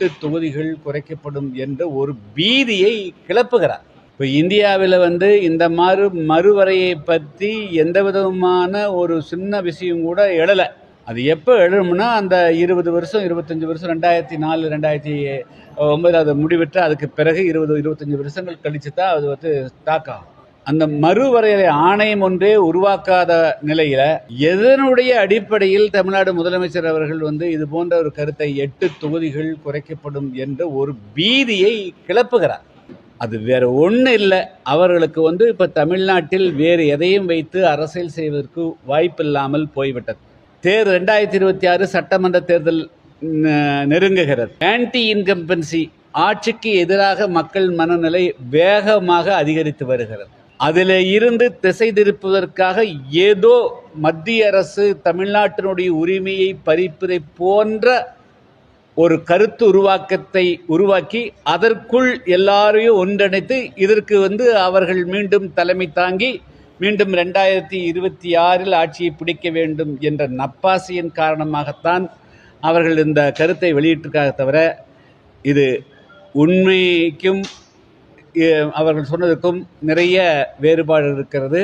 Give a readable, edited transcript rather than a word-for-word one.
8 தொகுதிகள் குறைக்கப்படும் என்ற ஒரு பீதியை கிளப்புகிறார். இப்போ இந்தியாவில் இந்த மறுவரையை பற்றி எந்த விதமான ஒரு சின்ன விஷயம் கூட எழலை. அது எப்போ எழுணும்னா அந்த 20 வருஷம் 25 வருஷம் 2004 2009 அது முடிவிட்டு அதுக்கு பிறகு 20-25 வருஷங்கள் கழிச்சு தான் அது தாக்கம். அந்த மறுவரையறை ஆணையம் ஒன்றே உருவாக்காத நிலையில எதனுடைய அடிப்படையில் தமிழ்நாடு முதலமைச்சர் அவர்கள் இது போன்ற ஒரு கருத்தை 8 தொகுதிகள் குறைக்கப்படும் என்ற ஒரு பீதியை கிளப்புகிறார். அது வேற ஒண்ணு இல்லை. அவர்களுக்கு இப்ப தமிழ்நாட்டில் வேறு எதையும் வைத்து அரசியல் செய்வதற்கு வாய்ப்பில்லாமல் போய்விட்டது. 2026 சட்டமன்ற தேர்தல் நெருங்குகிறது. ஆன்டி இன்கம்பன்சி ஆட்சிக்கு எதிராக மக்கள் மனநிலை வேகமாக அதிகரித்து வருகிறது. அதில் இருந்து திசை திருப்புவதற்காக ஏதோ மத்திய அரசு தமிழ்நாட்டினுடைய உரிமையை பறிப்பதை போன்ற ஒரு கருத்து உருவாக்கத்தை உருவாக்கி அதற்குள் எல்லாரையும் ஒன்றிணைத்து இதற்கு அவர்கள் மீண்டும் தலைமை தாங்கி மீண்டும் 2026 ஆட்சியை பிடிக்க வேண்டும் என்ற நப்பாசையின் காரணமாகத்தான் அவர்கள் இந்த கருத்தை வெளியிட்டிருக்காக தவிர இது உண்மைக்கும் அவர்கள் சொன்னதுக்கும் நிறைய வேறுபாடு இருக்கிறது.